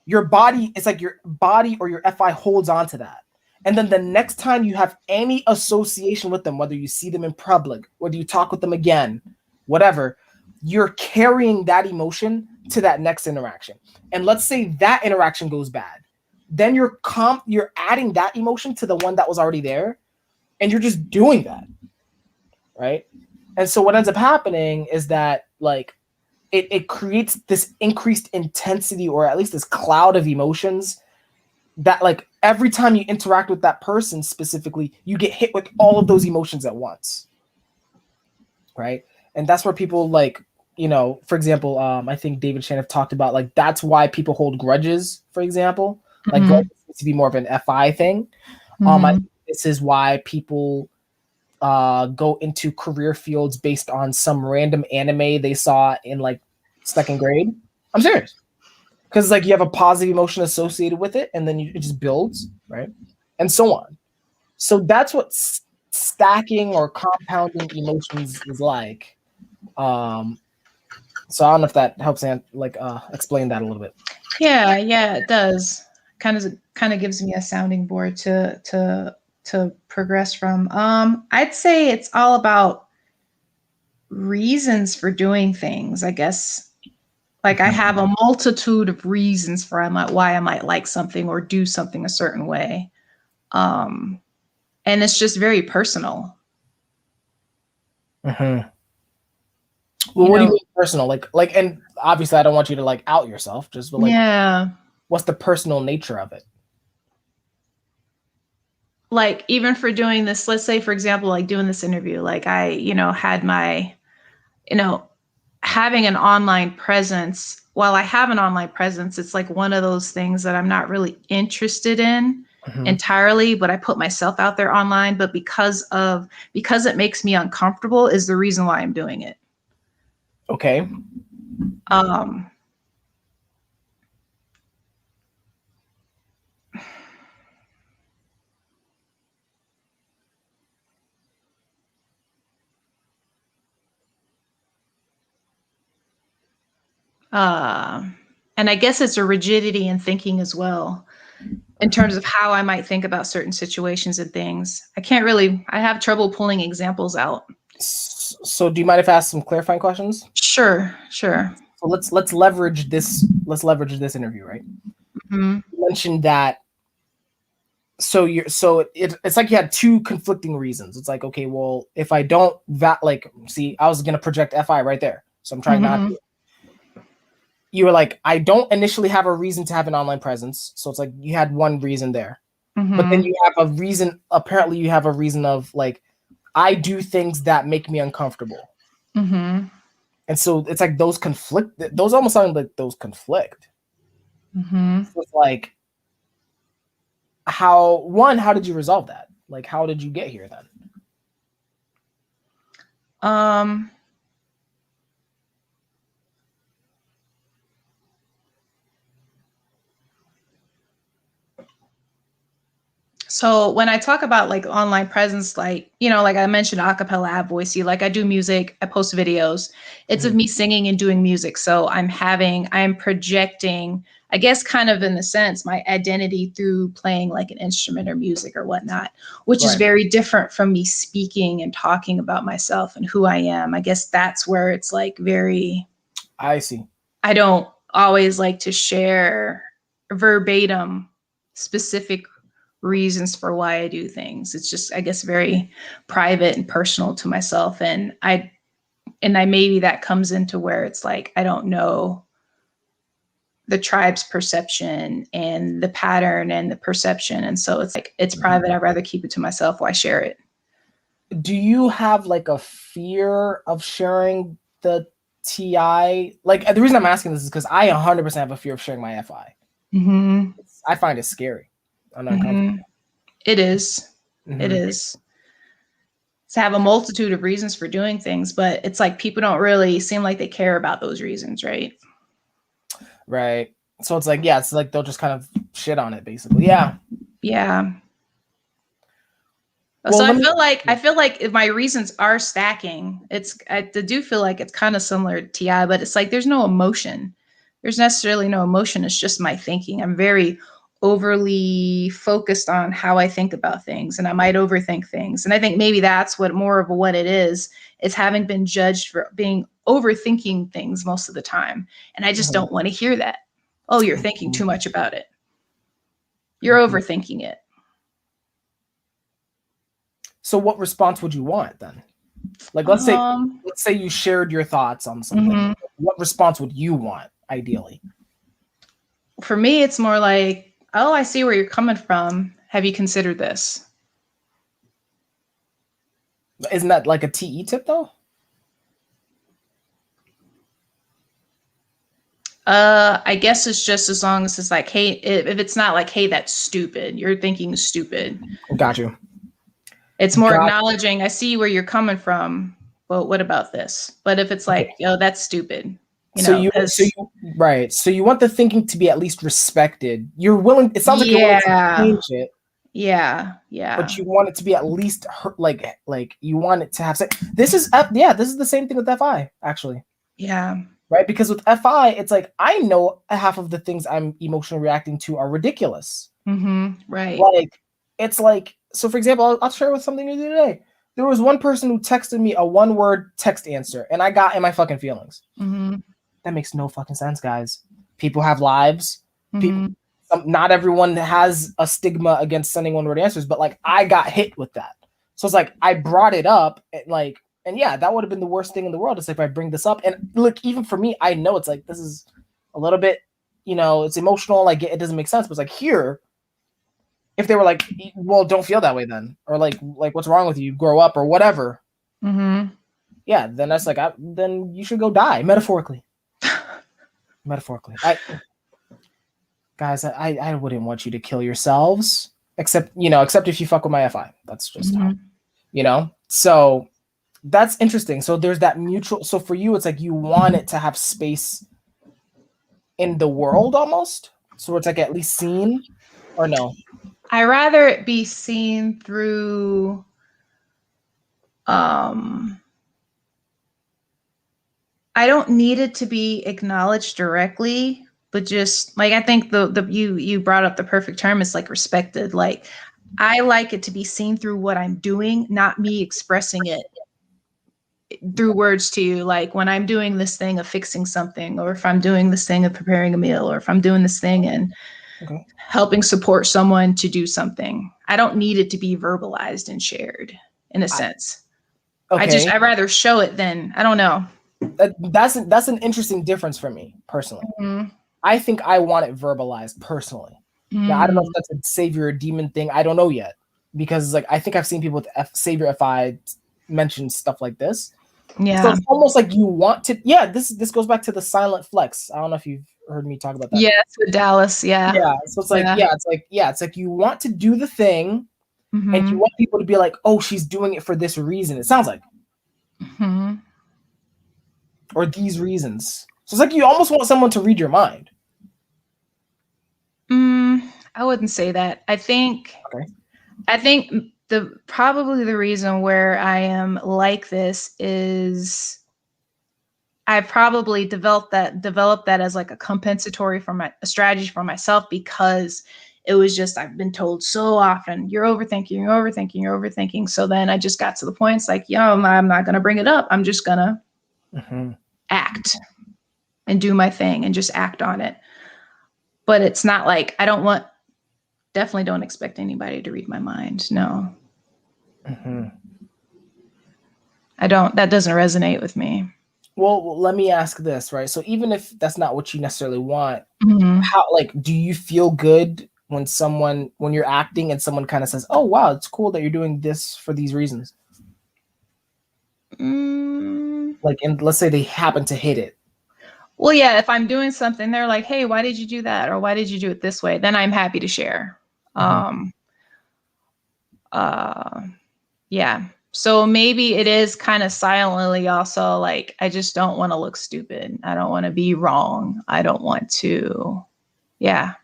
Your body, it's like your body or your FI holds on to that. And then the next time you have any association with them, whether you see them in public, whether you talk with them again, whatever, you're carrying that emotion to that next interaction. And let's say that interaction goes bad. Then you're adding that emotion to the one that was already there, and you're just doing that, right? And so what ends up happening is that, like, it creates this increased intensity, or at least this cloud of emotions, that, like, every time you interact with that person specifically, you get hit with all of those emotions at once, right? And that's where people, like, you know, for example, I think David Shan have talked about, like, that's why people hold grudges, for example. Like, grudges needs to be more of an FI thing. I think this is why people go into career fields based on some random anime they saw in, like, second grade. I'm serious. Because, like, you have a positive emotion associated with it, and then it just builds, right? And so on. So that's what stacking or compounding emotions is like. So I don't know if that helps explain that a little bit. Yeah, it does. Kind of gives me a sounding board to progress from. I'd say it's all about reasons for doing things, I guess. Like, I have a multitude of reasons for why I might like something or do something a certain way. And it's just very personal. Mm-hmm. Well, what do you mean personal? Like, and obviously I don't want you to, like, out yourself, just, but, like, yeah. What's the personal nature of it? Like, even for doing this, let's say, for example, like doing this interview, like I, had my, having an online presence. While I have an online presence, it's like one of those things that I'm not really interested in entirely, but I put myself out there online. But because it makes me uncomfortable is the reason why I'm doing it. Okay. And I guess it's a rigidity in thinking as well, in terms of how I might think about certain situations and things. I have trouble pulling examples out. So do you mind if I ask some clarifying questions? Sure. So let's leverage this. Let's leverage this interview, right? Mm-hmm. You mentioned that. It's like you had two conflicting reasons. It's like, okay, well, if I don't see, I was gonna project FI right there, so I'm trying not to. You were like, I don't initially have a reason to have an online presence, so it's like you had one reason there, but then you have a reason. Apparently, you have a reason of like, I do things that make me uncomfortable. And so it's like those conflict. Those almost sound like those conflict. So it's like, how did you resolve that? Like, how did you get here then? So when I talk about like online presence, like, you know, like I mentioned, acapella, app voicey, like I do music, I post videos. It's of me singing and doing music. So I'm projecting, I guess, kind of in the sense, my identity through playing like an instrument or music or whatnot, which is very different from me speaking and talking about myself and who I am. I guess that's where it's like very, I see. I don't always like to share verbatim specific reasons for why I do things. It's just, I guess, very private and personal to myself. And I maybe that comes into where it's like, I don't know the tribe's perception and the pattern and the perception. And so it's like, it's private. I'd rather keep it to myself. Why share it? Do you have like a fear of sharing the TI? Like, the reason I'm asking this is because I 100% have a fear of sharing my FI. I find it scary. I'm uncomfortable. It is. It is. To have a multitude of reasons for doing things, but it's like people don't really seem like they care about those reasons, right? Right. So it's like, yeah, it's like they'll just kind of shit on it, basically. Yeah. Yeah. Well, so I feel like if my reasons are stacking, I do feel like it's kind of similar to TI, but it's like there's no emotion. There's necessarily no emotion. It's just my thinking. I'm very overly focused on how I think about things, and I might overthink things. And I think maybe that's what it is having been judged for being overthinking things most of the time. And I just don't want to hear that. Oh, you're thinking too much about it. You're overthinking it. So what response would you want then? Like, let's say you shared your thoughts on something. What response would you want, ideally? For me, it's more like, oh, I see where you're coming from. Have you considered this? Isn't that like a TE tip though? I guess it's just as long as it's like, hey, if it's not like, hey, that's stupid. You're thinking stupid. Got you. It's more acknowledging, I see where you're coming from, but what about this? But if it's like, yo, that's stupid. So you want the thinking to be at least respected. You're willing. It sounds like you're willing to change it. Yeah. But you want it to be at least like you want it to have. This is the same thing with FI actually. Yeah. Right, because with FI, it's like I know half of the things I'm emotionally reacting to are ridiculous. Right. Like it's like, so for example, I'll share with something new today. There was one person who texted me a 1-word text answer, and I got in my fucking feelings. That makes no fucking sense, guys. People have lives. Not everyone has a stigma against sending 1-word answers, but like I got hit with that. So it's like I brought it up, and yeah, that would have been the worst thing in the world. It's like if I bring this up, and look, even for me, I know it's like this is a little bit, it's emotional. Like it doesn't make sense, but it's like here, if they were like, well, don't feel that way then, or like what's wrong with you? Grow up or whatever. Yeah, then that's like, then you should go die, metaphorically. Metaphorically, guys, I wouldn't want you to kill yourselves, except if you fuck with my FI. That's just how, So that's interesting. So there's that mutual. So for you, it's like you want it to have space in the world almost. So it's like at least seen, or no? I rather it be seen through. I don't need it to be acknowledged directly, but just like I think you brought up the perfect term. It's like respected. Like I like it to be seen through what I'm doing, not me expressing it through words to you, like when I'm doing this thing of fixing something, or if I'm doing this thing of preparing a meal, or if I'm doing this thing and helping support someone to do something. I don't need it to be verbalized and shared in a sense. I'd rather show it than, I don't know. That's an interesting difference for me personally. Mm-hmm. I think I want it verbalized personally. Now, I don't know if that's a savior or demon thing. I don't know yet, because like I think I've seen people with savior FI mention stuff like this. Yeah. So it's almost like you want to. Yeah, this goes back to the silent flex. I don't know if you've heard me talk about that. Yes, with Dallas. Yeah. Yeah. So it's like it's like you want to do the thing, and you want people to be like, oh, she's doing it for this reason. It sounds like, or these reasons. So it's like you almost want someone to read your mind. I wouldn't say that. I think probably the reason where I am like this is I probably developed that as like a compensatory a strategy for myself, because it was just, I've been told so often, you're overthinking. So then I just got to the point, it's like, I'm not going to bring it up. I'm just going to act and do my thing and just act on it. But it's not like, definitely don't expect anybody to read my mind. No. I don't, that doesn't resonate with me. Well, let me ask this, right? So even if that's not what you necessarily want, how, like, do you feel good when you're acting and someone kind of says, oh, wow, it's cool that you're doing this for these reasons? Like, and let's say they happen to hit it. Well, yeah, if I'm doing something, they're like, hey, why did you do that? Or why did you do it this way? Then I'm happy to share. Yeah. So maybe it is kind of silently also like, I just don't want to look stupid. I don't want to be wrong. I don't want to, I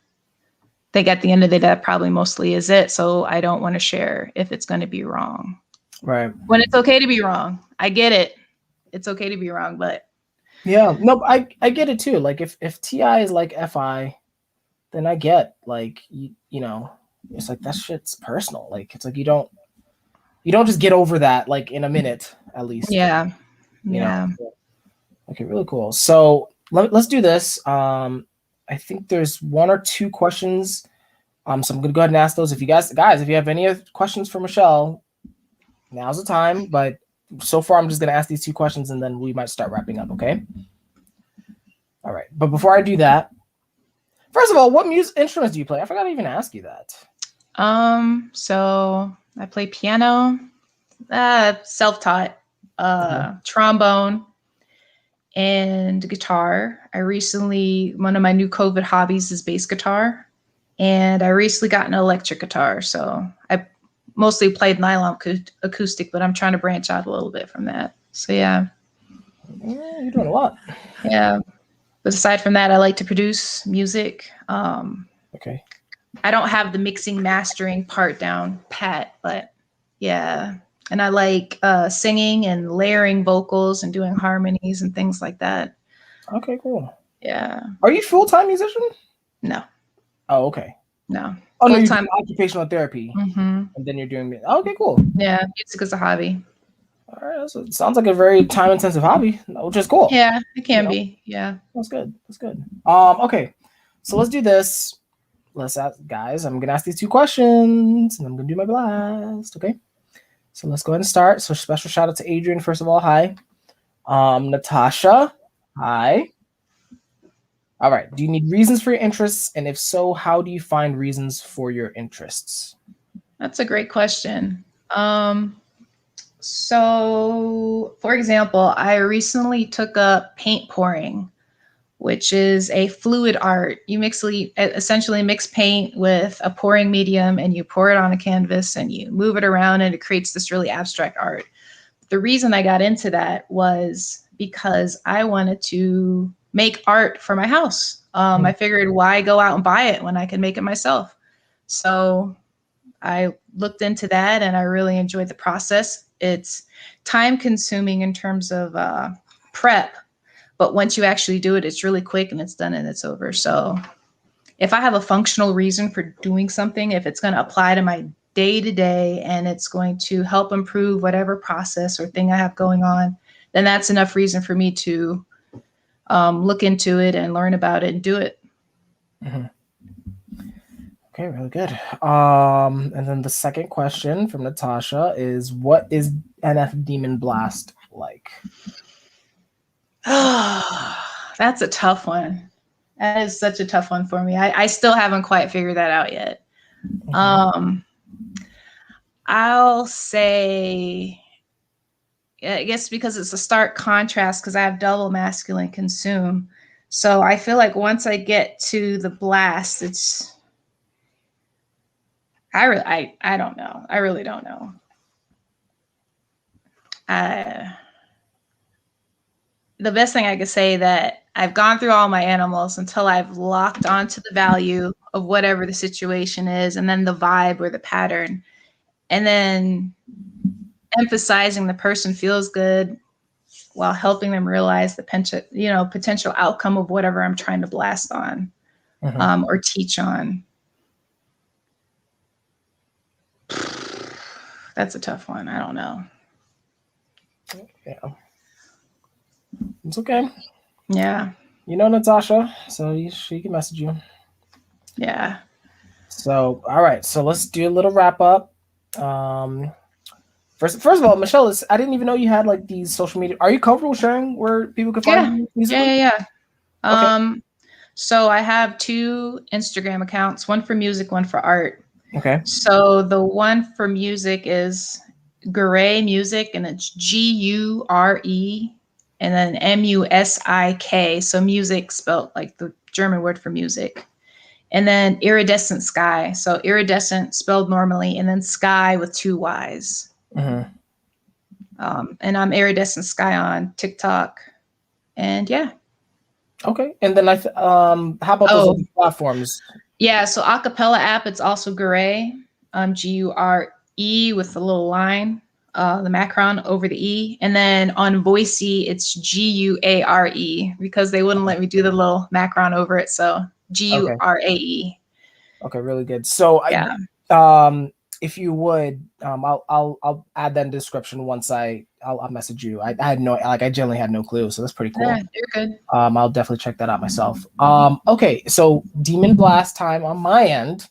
think at the end of the day, that probably mostly is it. So I don't want to share if it's going to be wrong. Right. When it's okay to be wrong. I get it. It's okay to be wrong, but. Yeah, no, I get it too. Like if TI is like FI, then I get like, you know, it's like that shit's personal. Like, it's like you don't just get over that like in a minute at least. Yeah. You know? Okay, really cool. So let's do this. I think there's one or two questions. So I'm gonna go ahead and ask those. If you guys, if you have any questions for Michelle, now's the time. But so far, I'm just gonna ask these two questions, and then we might start wrapping up. Okay. All right. But before I do that, first of all, what music instruments do you play? I forgot to even ask you that. So I play piano, self-taught, trombone, and guitar. One of my new COVID hobbies is bass guitar, and I recently got an electric guitar. So I mostly played nylon acoustic, but I'm trying to branch out a little bit from that. So yeah. You're doing a lot. Yeah. But aside from that, I like to produce music. Okay. I don't have the mixing mastering part down pat, but yeah. And I like singing and layering vocals and doing harmonies and things like that. Okay, cool. Yeah. Are you full-time musician? No. Oh, okay. No. Oh, no, you're doing occupational therapy. And then you're doing music. Okay, cool. Yeah, music is a hobby. All right, so it sounds like a very time-intensive hobby, which is cool. Yeah, it can be. Yeah. That's good. That's good. Okay. So let's do this. Let's ask, guys, I'm gonna ask these two questions and I'm gonna do my blast. Okay. So let's go ahead and start. So special shout out to Adrian, first of all. Hi. Natasha. Hi. All right. Do you need reasons for your interests? And if so, how do you find reasons for your interests? That's a great question. So for example, I recently took up paint pouring, which is a fluid art. You essentially mix paint with a pouring medium and you pour it on a canvas and you move it around and it creates this really abstract art. The reason I got into that was because I wanted to make art for my house. I figured, why go out and buy it when I can make it myself? So I looked into that and I really enjoyed the process. It's time consuming in terms of prep, but once you actually do it, it's really quick and it's done and it's over. So if I have a functional reason for doing something, if it's going to apply to my day to day and it's going to help improve whatever process or thing I have going on, then that's enough reason for me to look into it and learn about it and do it. Mm-hmm. Okay, really good. And then the second question from Natasha is, what is NF Demon Blast like? That's a tough one. That is such a tough one for me. I still haven't quite figured that out yet. Mm-hmm. I'll say, I guess because it's a stark contrast, because I have double masculine consume. So I feel like once I get to the blast, it's, I don't know. I really don't know. The best thing I could say that I've gone through all my animals until I've locked onto the value of whatever the situation is, and then the vibe or the pattern, and then emphasizing the person feels good while helping them realize the potential outcome of whatever I'm trying to blast on, or teach on. That's a tough one. I don't know. Yeah. It's okay. Yeah. You know Natasha, so she can message you. Yeah. So, all right. So let's do a little wrap up. First of all, Michelle, I didn't even know you had like these social media. Are you comfortable sharing where people can find you musically? Yeah. Okay. So I have 2 Instagram accounts, one for music, one for art. Okay. So the one for music is Gure Music, and it's Gure and then Musik. So music spelled like the German word for music. And then Iridescent Sky. So iridescent spelled normally, and then sky with 2 Y's. Mm-hmm. And I'm Iridescent Sky on TikTok. And yeah. Okay. And then how about those other platforms? Yeah, so acapella app, it's also Gure, Gure with a little line, the macron over the E. And then on Voicey, it's Guare, because they wouldn't let me do the little macron over it. So Gurae. Okay, really good. So yeah. If you would, I'll add that in the description once I'll message you. I had I generally had no clue, so that's pretty cool. Yeah, you're good. I'll definitely check that out myself. Okay, so Demon Blast time on my end.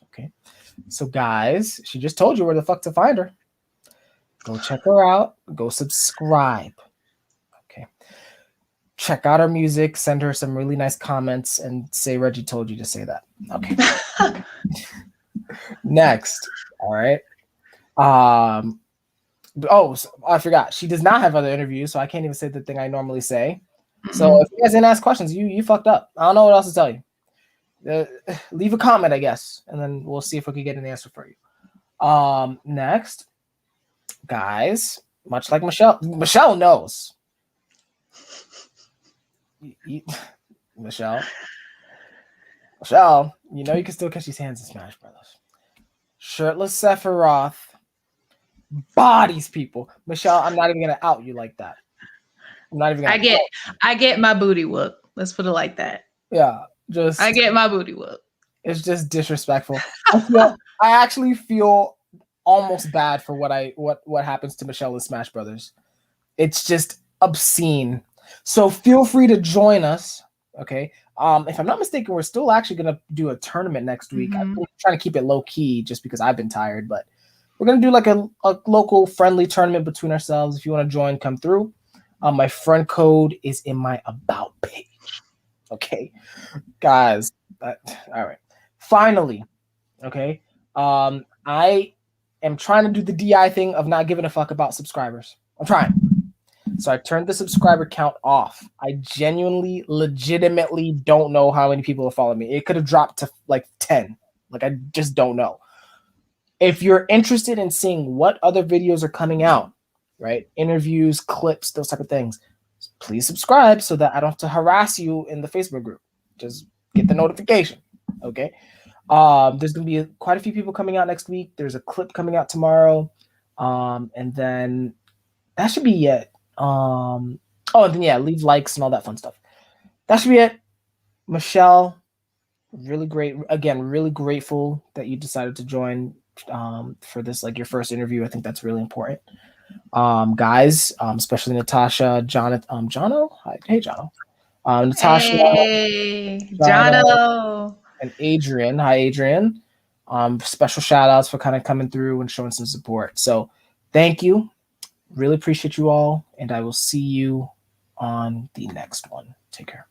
Okay, so guys, she just told you where the fuck to find her. Go check her out. Go subscribe. Okay, check out her music. Send her some really nice comments and say Reggie told you to say that. Okay. Next, all right. I forgot. She does not have other interviews, so I can't even say the thing I normally say. So if you guys didn't ask questions, you fucked up. I don't know what else to tell you. Leave a comment, I guess, and then we'll see if we can get an answer for you. Next, guys, much like Michelle knows. Michelle, you know you can still catch these hands in Smash Brothers. Shirtless Sephiroth bodies people. Michelle, I'm not even gonna out you like that. I'm not even gonna I get my booty whooped. Let's put it like that. Yeah, I get my booty whooped. It's just disrespectful. I actually feel almost bad for what happens to Michelle in Smash Brothers. It's just obscene. So feel free to join us. Okay. If I'm not mistaken, we're still actually gonna do a tournament next week. I'm trying to keep it low key just because I've been tired, but we're gonna do like a local friendly tournament between ourselves. If you want to join, come through. My friend code is in my about page. Okay, guys. All right. Finally, okay. I am trying to do the DI thing of not giving a fuck about subscribers. I'm trying. So I turned the subscriber count off. I genuinely, legitimately don't know how many people have followed me. It could have dropped to like 10. Like, I just don't know. If you're interested in seeing what other videos are coming out, right? Interviews, clips, those type of things, please subscribe so that I don't have to harass you in the Facebook group. Just get the notification, okay? There's going to be quite a few people coming out next week. There's a clip coming out tomorrow. And then that should be it. And then yeah, leave likes and all that fun stuff. That should be it. Michelle, really great. Again, really grateful that you decided to join for this, like your first interview. I think that's really important. guys, especially Natasha, Jonathan, Jono. Hi, hey, Jono. Natasha, Hey, Jono, Jono. and Adrian. Hi, Adrian. Special shout outs for kind of coming through and showing some support. So thank you. Really appreciate you all. And I will see you on the next one. Take care.